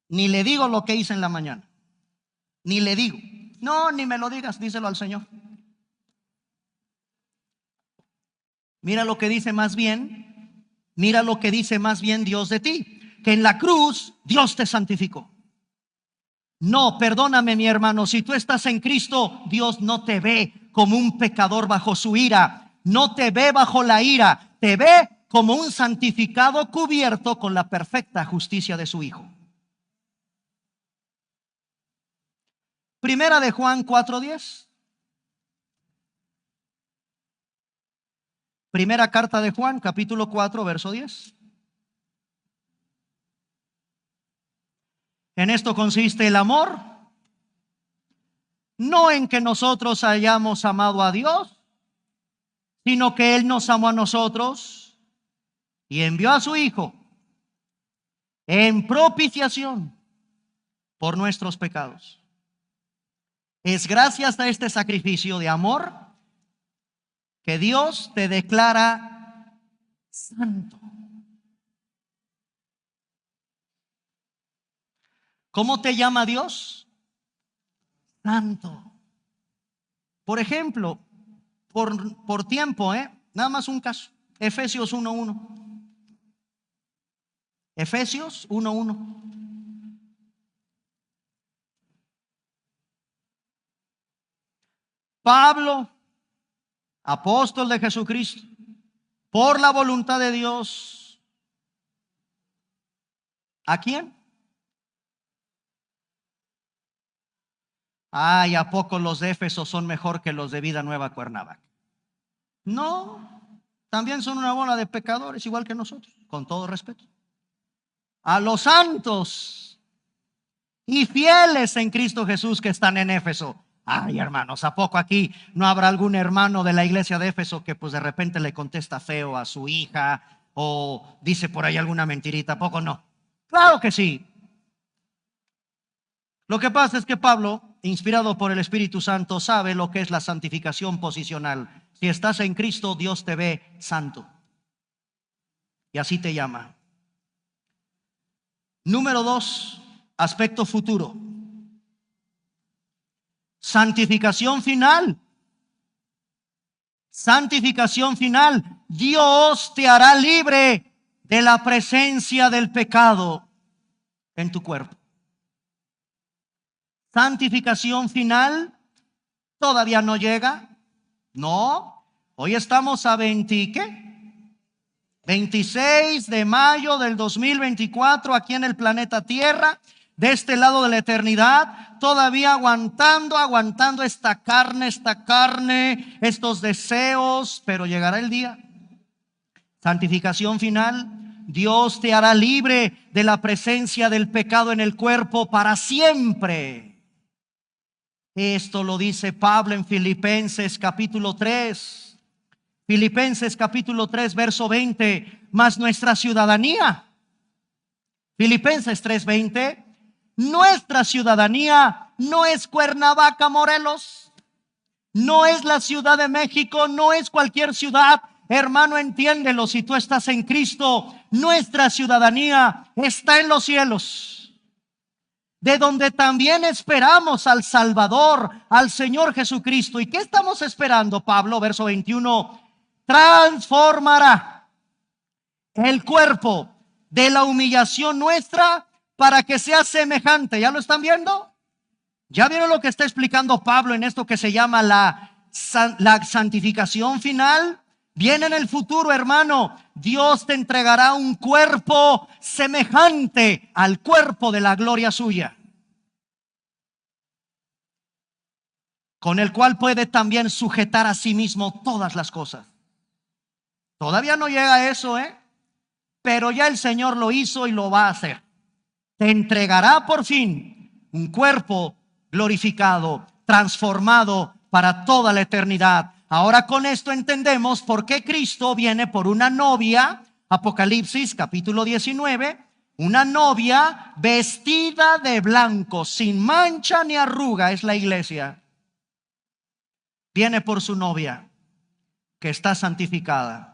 ni le digo lo que hice en la mañana. Ni le digo. No, ni me lo digas, díselo al Señor. Mira lo que dice más bien, mira lo que dice más bien Dios de ti, que en la cruz Dios te santificó. No, perdóname, mi hermano, si tú estás en Cristo, Dios no te ve como un pecador bajo su ira, no te ve bajo la ira, te ve como un santificado cubierto con la perfecta justicia de su Hijo. Primera de Juan 4:10. Primera carta de Juan, capítulo 4, verso 10. En esto consiste el amor, no en que nosotros hayamos amado a Dios, sino que Él nos amó a nosotros y envió a su Hijo en propiciación por nuestros pecados. Es gracias a este sacrificio de amor que Dios te declara santo. ¿Cómo te llama Dios? Santo. Por ejemplo, por tiempo, nada más un caso. Efesios 1:1. Efesios 1:1. Pablo, apóstol de Jesucristo, por la voluntad de Dios. ¿A quién? Ay, ¿a poco los de Éfeso son mejor que los de Vida Nueva Cuernavaca? No, también son una bola de pecadores, igual que nosotros, con todo respeto. A los santos y fieles en Cristo Jesús que están en Éfeso. Ay, hermanos, ¿a poco aquí no habrá algún hermano de la iglesia de Éfeso que pues de repente le contesta feo a su hija o dice por ahí alguna mentirita? ¿A poco no? Claro que sí. Lo que pasa es que Pablo, inspirado por el Espíritu Santo, sabe lo que es la santificación posicional. Si estás en Cristo, Dios te ve santo y así te llama. Número 2, aspecto futuro. Santificación final. Santificación final. Dios te hará libre de la presencia del pecado en tu cuerpo. Santificación final todavía no llega. No. Hoy estamos a 26 de mayo del 2024 aquí en el planeta Tierra. De este lado de la eternidad, todavía aguantando esta carne, estos deseos, pero llegará el día. Santificación final. Dios te hará libre de la presencia del pecado en el cuerpo para siempre. Esto lo dice Pablo en Filipenses capítulo 3. Filipenses capítulo 3, verso 20. Mas nuestra ciudadanía. Filipenses 3:20. Nuestra ciudadanía no es Cuernavaca, Morelos, no es la Ciudad de México, no es cualquier ciudad. Hermano, entiéndelo, si tú estás en Cristo, nuestra ciudadanía está en los cielos, de donde también esperamos al Salvador, al Señor Jesucristo. ¿Y qué estamos esperando, Pablo? Verso 21, transformará el cuerpo de la humillación nuestra para que sea semejante. ¿Ya lo están viendo? ¿Ya vieron lo que está explicando Pablo en esto que se llama la santificación final? Viene en el futuro, hermano. Dios te entregará un cuerpo semejante al cuerpo de la gloria suya, con el cual puede también sujetar a sí mismo todas las cosas. Todavía no llega a eso, pero ya el Señor lo hizo y lo va a hacer. Te entregará por fin un cuerpo glorificado, transformado para toda la eternidad. Ahora con esto entendemos por qué Cristo viene por una novia. Apocalipsis capítulo 19. Una novia vestida de blanco, sin mancha ni arruga, es la iglesia. Viene por su novia, que está santificada.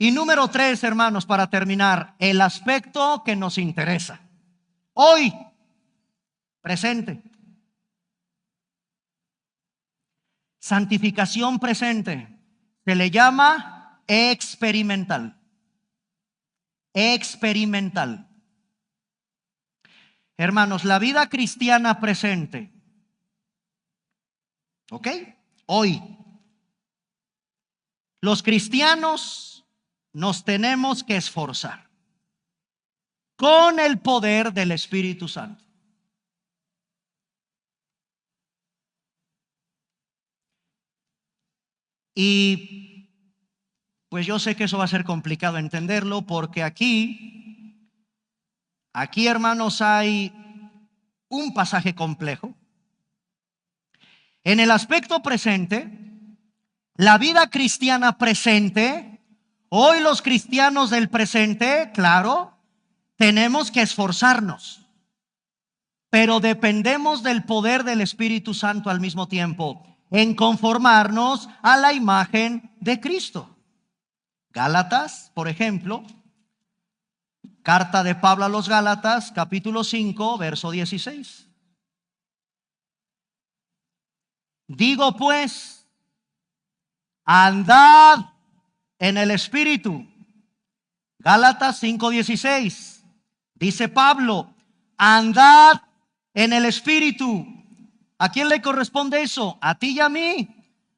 Y número 3, hermanos, para terminar, el aspecto que nos interesa. Hoy, presente. Santificación presente. Se le llama experimental. Experimental. Hermanos, la vida cristiana presente. ¿Ok? Hoy. Los cristianos nos tenemos que esforzar con el poder del Espíritu Santo. Y pues yo sé que eso va a ser complicado entenderlo, porque aquí hermanos hay un pasaje complejo. En el aspecto presente, la vida cristiana presente, hoy los cristianos del presente, claro, tenemos que esforzarnos, pero dependemos del poder del Espíritu Santo al mismo tiempo, en conformarnos a la imagen de Cristo. Gálatas, por ejemplo, carta de Pablo a los Gálatas, capítulo 5, verso 16. Digo pues, andad en el Espíritu. Gálatas 5:16. Dice Pablo, andad en el Espíritu ¿A quién le corresponde eso? A ti y a mí.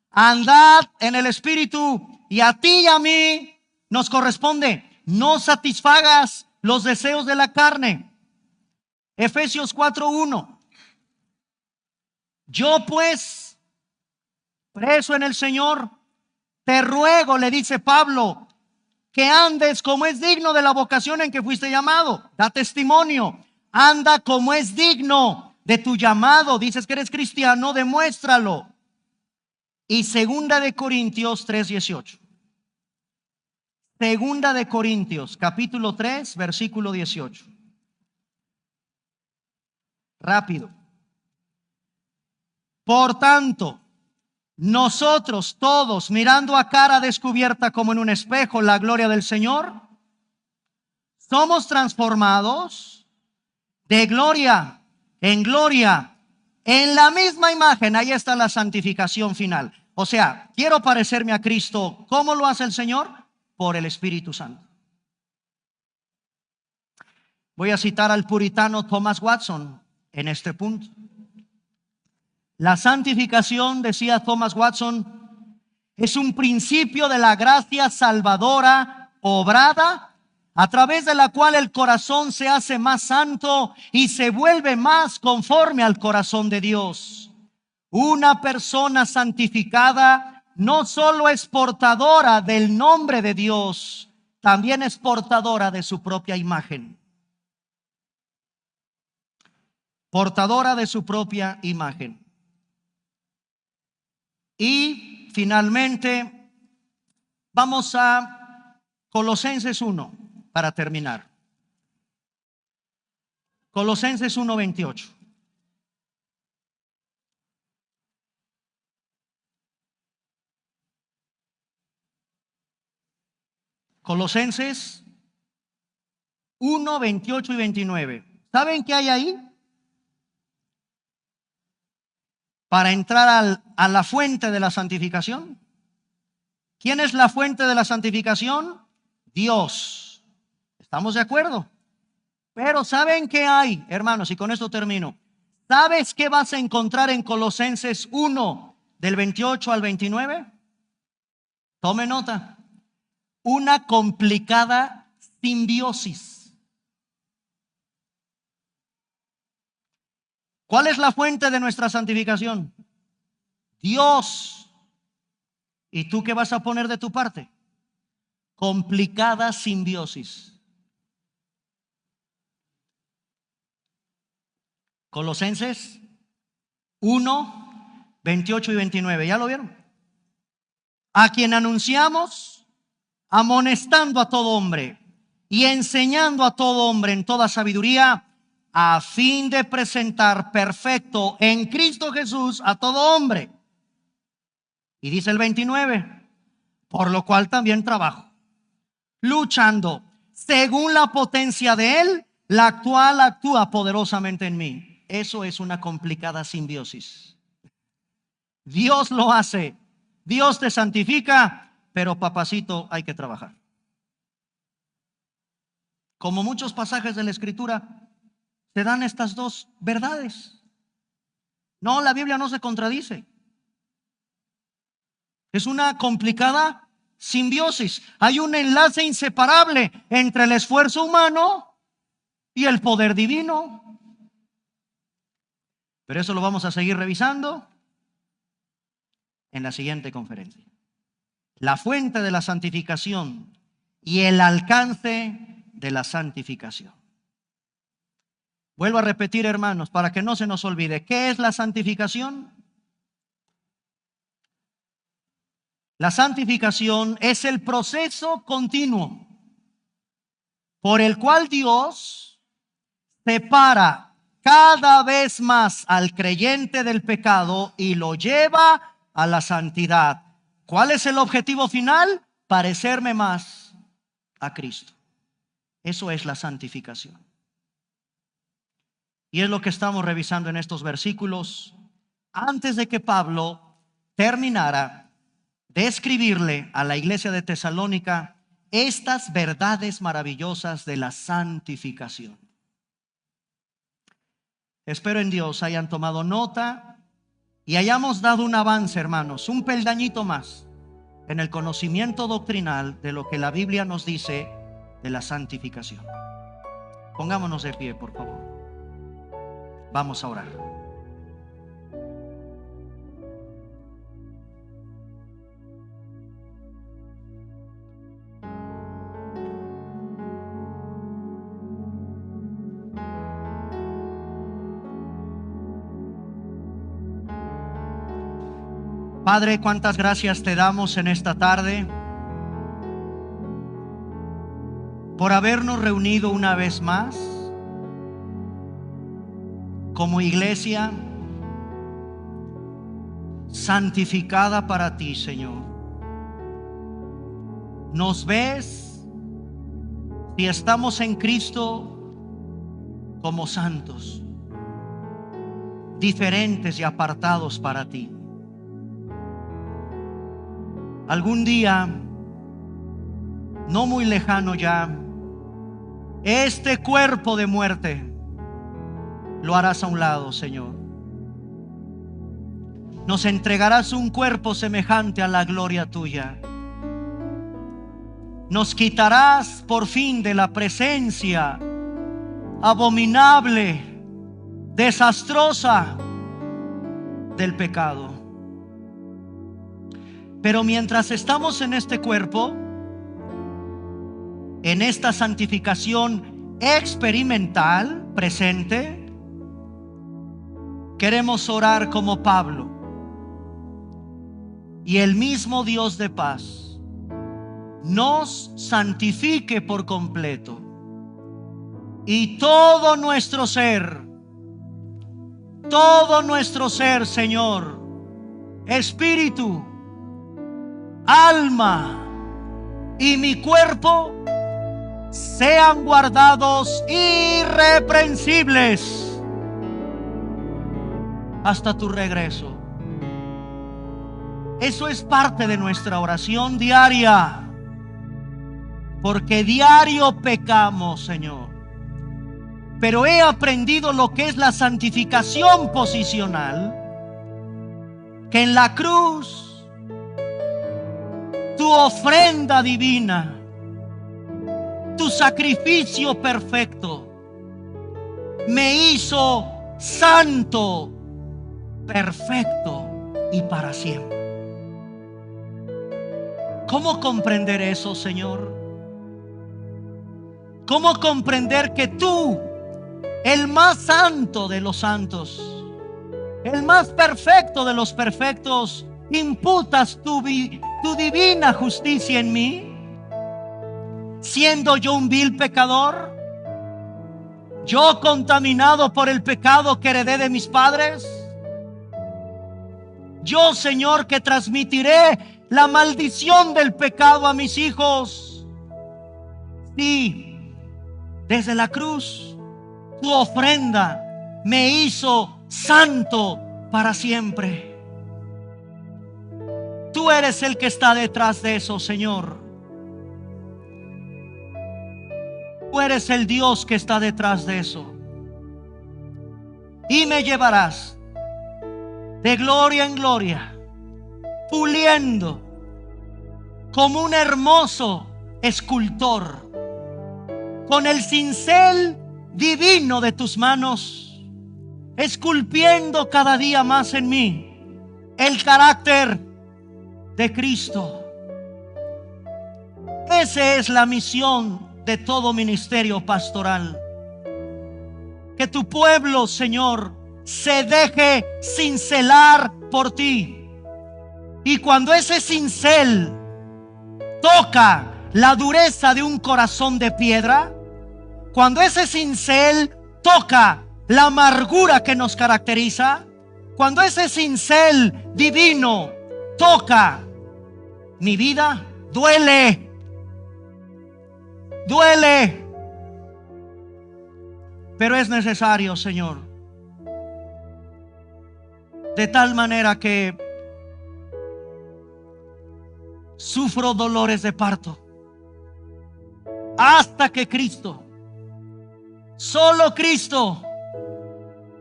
Andad en el Espíritu, y a ti y a mí nos corresponde. No satisfagas los deseos de la carne. Efesios 4:1. Yo pues, preso en el Señor, te ruego, le dice Pablo, que andes como es digno de la vocación en que fuiste llamado. Da testimonio. Anda como es digno de tu llamado. Dices que eres cristiano, demuéstralo. Y segunda de Corintios 3:18. Segunda de Corintios, capítulo 3, versículo 18. Rápido. Por tanto, nosotros todos, mirando a cara descubierta como en un espejo la gloria del Señor, somos transformados de gloria en gloria en la misma imagen. Ahí está la santificación final. O sea, quiero parecerme a Cristo. ¿Cómo lo hace el Señor? Por el Espíritu Santo. Voy a citar al puritano Thomas Watson en este punto. La santificación, decía Thomas Watson, es un principio de la gracia salvadora obrada, a través de la cual el corazón se hace más santo y se vuelve más conforme al corazón de Dios. Una persona santificada no solo es portadora del nombre de Dios, también es portadora de su propia imagen. Portadora de su propia imagen. Y finalmente vamos a Colosenses 1 para terminar. Colosenses 1:28. Colosenses 1:28 y 29. ¿Saben qué hay ahí? Para entrar a la fuente de la santificación. ¿Quién es la fuente de la santificación? Dios. ¿Estamos de acuerdo? Pero ¿saben qué hay, hermanos? Y con esto termino. ¿Sabes qué vas a encontrar en Colosenses 1, del 28 al 29? Tome nota. Una complicada simbiosis. ¿Cuál es la fuente de nuestra santificación? Dios. ¿Y tú qué vas a poner de tu parte? Complicada simbiosis. Colosenses 1, 28 y 29. ¿Ya lo vieron? A quien anunciamos, amonestando a todo hombre y enseñando a todo hombre en toda sabiduría, a fin de presentar perfecto en Cristo Jesús a todo hombre. Y dice el 29, por lo cual también trabajo, luchando según la potencia de Él, la cual actúa poderosamente en mí. Eso es una complicada simbiosis. Dios lo hace, Dios te santifica, pero papacito, hay que trabajar. Como muchos pasajes de la Escritura, se dan estas dos verdades. No, la Biblia no se contradice. Es una complicada simbiosis. Hay un enlace inseparable entre el esfuerzo humano y el poder divino. Pero eso lo vamos a seguir revisando en la siguiente conferencia. La fuente de la santificación y el alcance de la santificación. Vuelvo a repetir, hermanos, para que no se nos olvide. ¿Qué es la santificación? La santificación es el proceso continuo por el cual Dios separa cada vez más al creyente del pecado y lo lleva a la santidad. ¿Cuál es el objetivo final? Parecerme más a Cristo. Eso es la santificación. Y es lo que estamos revisando en estos versículos antes de que Pablo terminara de escribirle a la iglesia de Tesalónica estas verdades maravillosas de la santificación. Espero en Dios hayan tomado nota y hayamos dado un avance, hermanos, un peldañito más en el conocimiento doctrinal de lo que la Biblia nos dice de la santificación. Pongámonos de pie, por favor. Vamos a orar. Padre, cuántas gracias te damos en esta tarde por habernos reunido una vez más como iglesia santificada para ti, Señor. Nos ves, si estamos en Cristo, como santos, diferentes y apartados para ti. Algún día, no muy lejano ya, este cuerpo de muerte lo harás a un lado, Señor. Nos entregarás un cuerpo semejante a la gloria tuya. Nos quitarás por fin de la presencia abominable, desastrosa del pecado. Pero mientras estamos en este cuerpo, en esta santificación experimental presente, queremos orar como Pablo, y el mismo Dios de paz nos santifique por completo, y todo nuestro ser, Señor, espíritu, alma y mi cuerpo sean guardados irreprensibles hasta tu regreso. Eso es parte de nuestra oración diaria, porque diario pecamos, Señor. Pero he aprendido lo que es la santificación posicional, que en la cruz tu ofrenda divina, tu sacrificio perfecto, me hizo santo, perfecto y para siempre. ¿Cómo comprender eso, Señor? ¿Cómo comprender que tú, el más santo de los santos, el más perfecto de los perfectos, imputas tu divina justicia en mí, siendo yo un vil pecador, yo contaminado por el pecado que heredé de mis padres? Yo, Señor, que transmitiré la maldición del pecado a mis hijos. Sí, desde la cruz tu ofrenda me hizo santo para siempre. Tú eres el que está detrás de eso, Señor. Tú eres el Dios que está detrás de eso. Y me llevarás de gloria en gloria, puliendo como un hermoso escultor, con el cincel divino de tus manos, esculpiendo cada día más en mí el carácter de Cristo. Esa es la misión de todo ministerio pastoral. Que tu pueblo, Señor, se deje cincelar por ti. Y cuando ese cincel toca la dureza de un corazón de piedra, cuando ese cincel toca la amargura que nos caracteriza, cuando ese cincel divino toca mi vida, duele. Duele. Pero es necesario, Señor. De tal manera que sufro dolores de parto hasta que Cristo, solo Cristo,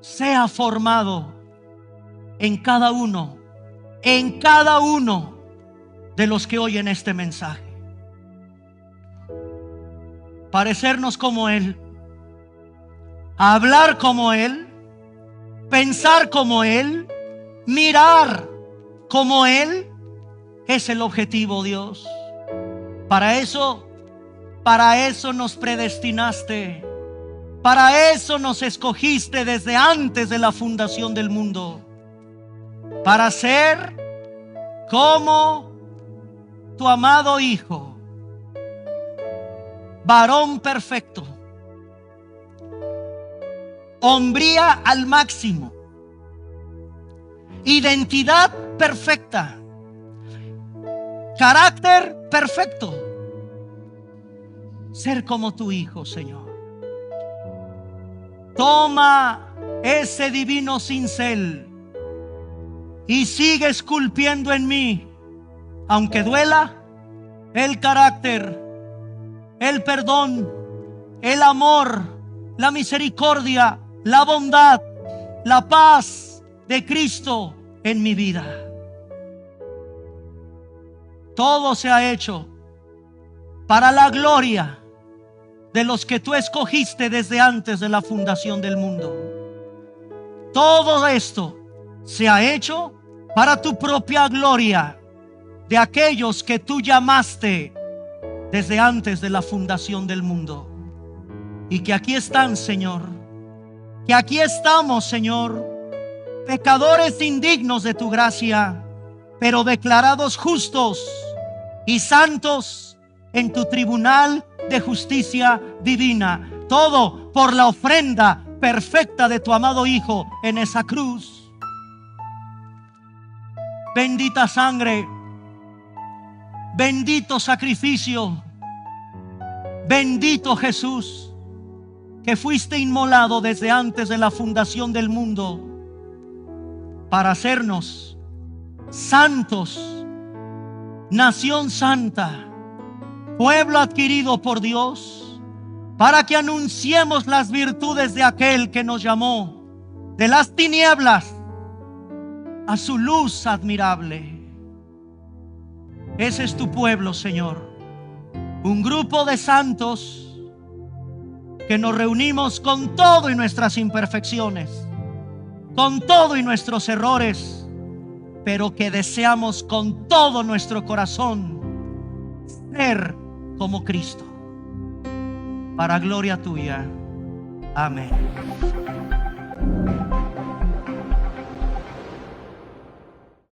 sea formado en cada uno de los que oyen este mensaje. Parecernos como Él, hablar como Él, pensar como Él, mirar como Él, es el objetivo, Dios. Para eso nos predestinaste. Para eso nos escogiste desde antes de la fundación del mundo. Para ser como tu amado Hijo, varón perfecto, hombría al máximo, identidad perfecta, carácter perfecto. Ser como tu Hijo, Señor. Toma ese divino cincel y sigue esculpiendo en mí, aunque duela, el carácter, el perdón, el amor, la misericordia, la bondad, la paz de Cristo en mi vida. Todo se ha hecho para la gloria de los que tú escogiste desde antes de la fundación del mundo. Todo esto se ha hecho para tu propia gloria, de aquellos que tú llamaste desde antes de la fundación del mundo. Y que aquí están, Señor, que aquí estamos, Señor, pecadores indignos de tu gracia, pero declarados justos y santos en tu tribunal de justicia divina. Todo por la ofrenda perfecta de tu amado Hijo en esa cruz. Bendita sangre, bendito sacrificio, bendito Jesús, que fuiste inmolado desde antes de la fundación del mundo para hacernos santos, nación santa, pueblo adquirido por Dios, para que anunciemos las virtudes de aquel que nos llamó de las tinieblas a su luz admirable. Ese es tu pueblo, Señor, un grupo de santos que nos reunimos con todo y nuestras imperfecciones, con todo y nuestros errores, pero que deseamos con todo nuestro corazón ser como Cristo, para gloria tuya. Amén.